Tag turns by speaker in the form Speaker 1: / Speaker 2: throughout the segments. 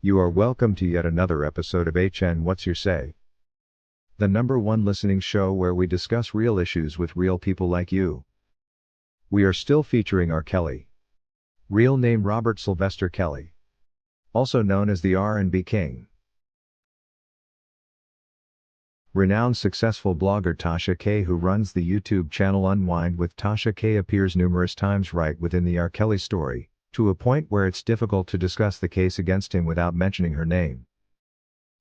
Speaker 1: You are welcome to yet another episode of HN What's Your Say? The #1 listening show where we discuss real issues with real people like you. We are still featuring R. Kelly. Real name Robert Sylvester Kelly. Also known as the R&B King. Renowned successful blogger Tasha K, who runs the YouTube channel Unwind with Tasha K, appears numerous times right within the R. Kelly story, to a point where it's difficult to discuss the case against him without mentioning her name.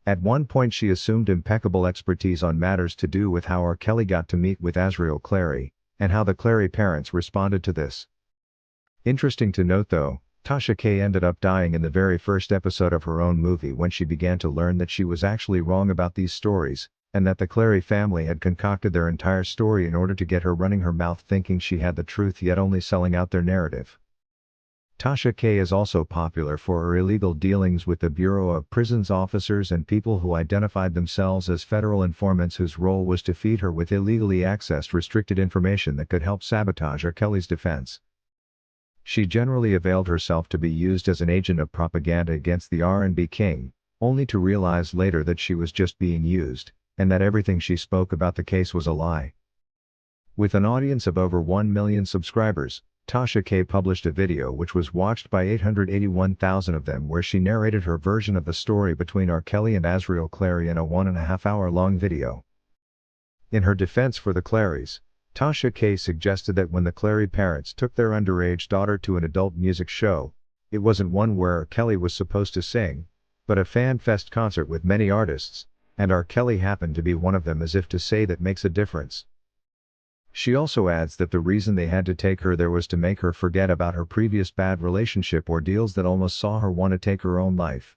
Speaker 1: At one point she assumed impeccable expertise on matters to do with how R. Kelly got to meet with Clary, and how the Clary parents responded to this. Interesting to note though, Tasha K ended up dying in the very first episode of her own movie when she began to learn that she was actually wrong about these stories, and that the Clary family had concocted their entire story in order to get her running her mouth thinking she had the truth yet only selling out their narrative. Tasha K is also popular for her illegal dealings with the Bureau of Prisons officers and people who identified themselves as federal informants whose role was to feed her with illegally accessed restricted information that could help sabotage R. Kelly's defense. She generally availed herself to be used as an agent of propaganda against the R&B King, only to realize later that she was just being used, and that everything she spoke about the case was a lie. With an audience of over 1 million subscribers, Tasha K published a video which was watched by 881,000 of them where she narrated her version of the story between R. Kelly and Clary in a 1.5-hour-long video. In her defense for the Clarys, Tasha K suggested that when the Clary parents took their underage daughter to an adult music show, it wasn't one where R. Kelly was supposed to sing, but a fan fest concert with many artists, and R. Kelly happened to be one of them, as if to say that makes a difference. She also adds that the reason they had to take her there was to make her forget about her previous bad relationship ordeals that almost saw her want to take her own life.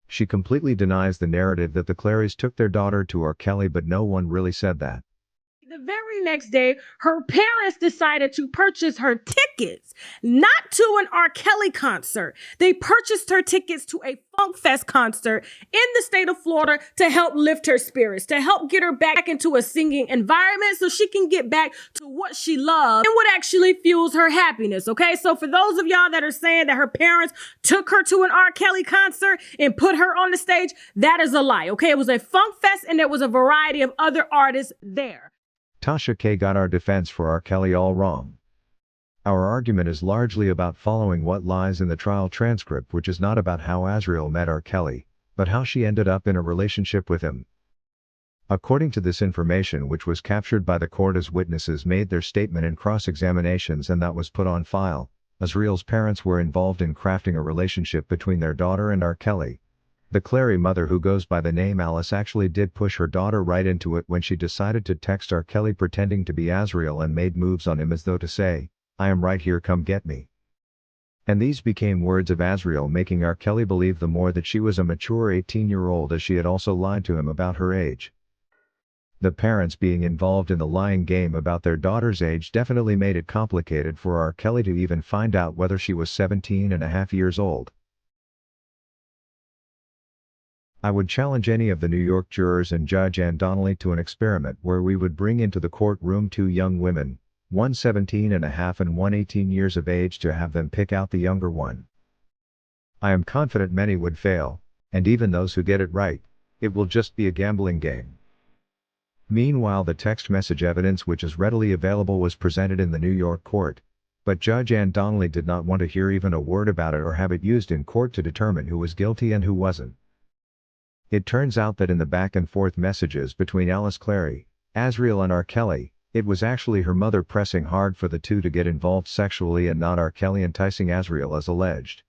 Speaker 1: She completely denies the narrative that the Clarys took their daughter to R. Kelly, but no one really said that.
Speaker 2: The very next day, her parents decided to purchase her tickets, not to an R. Kelly concert. They purchased her tickets to a Funk Fest concert in the state of Florida to help lift her spirits, to help get her back into a singing environment so she can get back to what she loves and what actually fuels her happiness, okay? So for those of y'all that are saying that her parents took her to an R. Kelly concert and put her on the stage, that is a lie, okay? It was a Funk Fest and there was a variety of other artists there.
Speaker 1: Tasha K got our defense for R. Kelly all wrong. Our argument is largely about following what lies in the trial transcript, which is not about how Azriel met R. Kelly, but how she ended up in a relationship with him. According to this information, which was captured by the court as witnesses made their statement in cross-examinations and that was put on file, Azriel's parents were involved in crafting a relationship between their daughter and R. Kelly. The Clary mother, who goes by the name Alice, actually did push her daughter right into it when she decided to text R. Kelly pretending to be Azriel and made moves on him as though to say, "I am right here, come get me." And these became words of Azriel, making R. Kelly believe the more that she was a mature 18-year-old, as she had also lied to him about her age. The parents being involved in the lying game about their daughter's age definitely made it complicated for R. Kelly to even find out whether she was 17.5 years old. I would challenge any of the New York jurors and Judge Ann Donnelly to an experiment where we would bring into the courtroom 2 young women, one 17.5 and one 18 years of age, to have them pick out the younger one. I am confident many would fail, and even those who get it right, it will just be a gambling game. Meanwhile, the text message evidence which is readily available was presented in the New York court, but Judge Ann Donnelly did not want to hear even a word about it or have it used in court to determine who was guilty and who wasn't. It turns out that in the back and forth messages between Clary, Azriel and R. Kelly, it was actually her mother pressing hard for the two to get involved sexually and not R. Kelly enticing Azriel as alleged.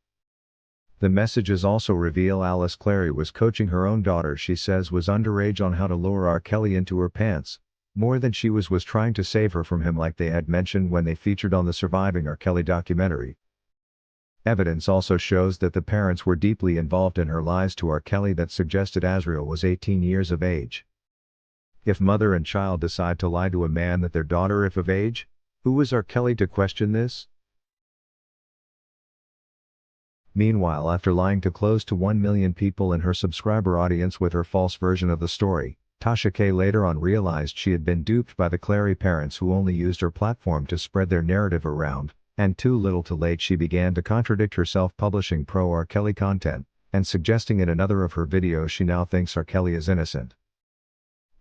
Speaker 1: The messages also reveal Clary was coaching her own daughter, she says was underage, on how to lure R. Kelly into her pants, more than she was trying to save her from him, like they had mentioned when they featured on the Surviving R. Kelly documentary. Evidence also shows that the parents were deeply involved in her lies to R. Kelly that suggested Azriel was 18 years of age. If mother and child decide to lie to a man that their daughter is of age, who is R. Kelly to question this? Meanwhile, after lying to close to 1 million people in her subscriber audience with her false version of the story, Tasha K later on realized she had been duped by the Clary parents, who only used her platform to spread their narrative around, and too little too late she began to contradict herself, publishing pro-R. Kelly content. and suggesting in another of her videos she now thinks R. Kelly is innocent.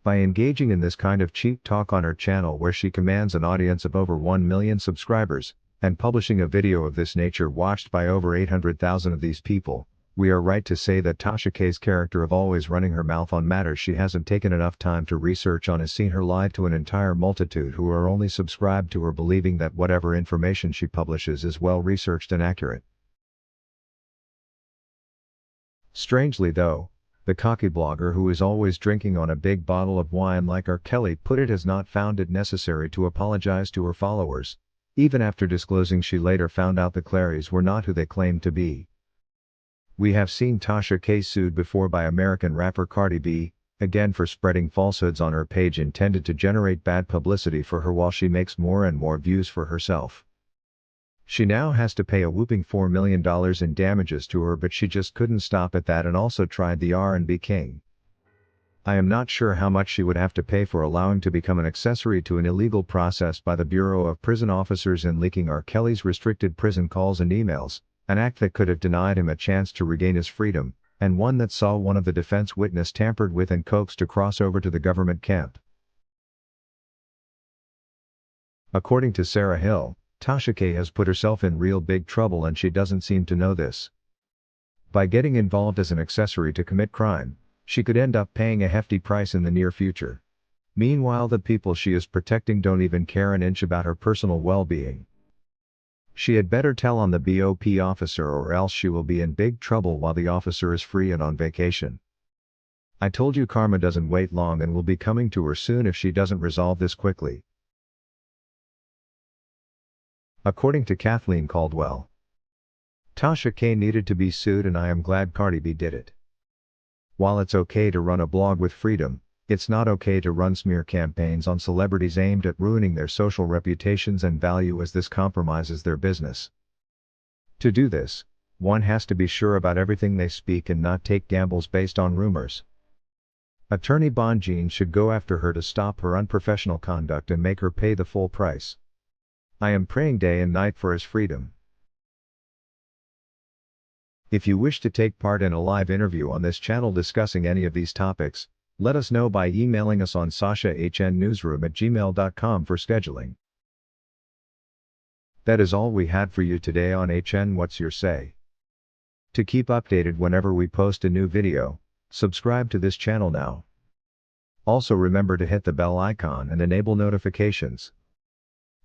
Speaker 1: By engaging in this kind of cheap talk on her channel where she commands an audience of over 1 million subscribers, and publishing a video of this nature watched by over 800,000 of these people, we are right to say that Tasha K's character of always running her mouth on matters she hasn't taken enough time to research on has seen her lie to an entire multitude who are only subscribed to her believing that whatever information she publishes is well researched and accurate. Strangely though, the cocky blogger who is always drinking on a big bottle of wine like R. Kelly put it has not found it necessary to apologize to her followers, even after disclosing she later found out the Clarys were not who they claimed to be. We have seen Tasha K sued before by American rapper Cardi B, again for spreading falsehoods on her page intended to generate bad publicity for her while she makes more and more views for herself. She now has to pay a whopping $4 million in damages to her, but she just couldn't stop at that and also tried the R&B king. I am not sure how much she would have to pay for allowing to become an accessory to an illegal process by the Bureau of Prison Officers in leaking R. Kelly's restricted prison calls and emails, an act that could have denied him a chance to regain his freedom, and one that saw one of the defense witnesses tampered with and coaxed to cross over to the government camp. According to Sarah Hill, Tasha K has put herself in real big trouble and she doesn't seem to know this. By getting involved as an accessory to commit crime, she could end up paying a hefty price in the near future. Meanwhile, the people she is protecting don't even care an inch about her personal well-being. She had better tell on the BOP officer or else she will be in big trouble while the officer is free and on vacation. I told you karma doesn't wait long and will be coming to her soon if she doesn't resolve this quickly. According to Kathleen Caldwell, Tasha K needed to be sued and I am glad Cardi B did it. While it's okay to run a blog with freedom, it's not okay to run smear campaigns on celebrities aimed at ruining their social reputations and value, as this compromises their business. To do this, one has to be sure about everything they speak and not take gambles based on rumors. Attorney Bonjean should go after her to stop her unprofessional conduct and make her pay the full price. I am praying day and night for his freedom. If you wish to take part in a live interview on this channel discussing any of these topics, let us know by emailing us on sashahnnewsroom@gmail.com for scheduling. That is all we had for you today on HN What's Your Say? To keep updated whenever we post a new video, subscribe to this channel now. Also remember to hit the bell icon and enable notifications.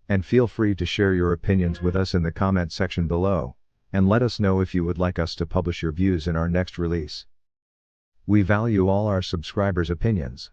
Speaker 1: And feel free to share your opinions with us in the comment section below, and let us know if you would like us to publish your views in our next release. We value all our subscribers' opinions.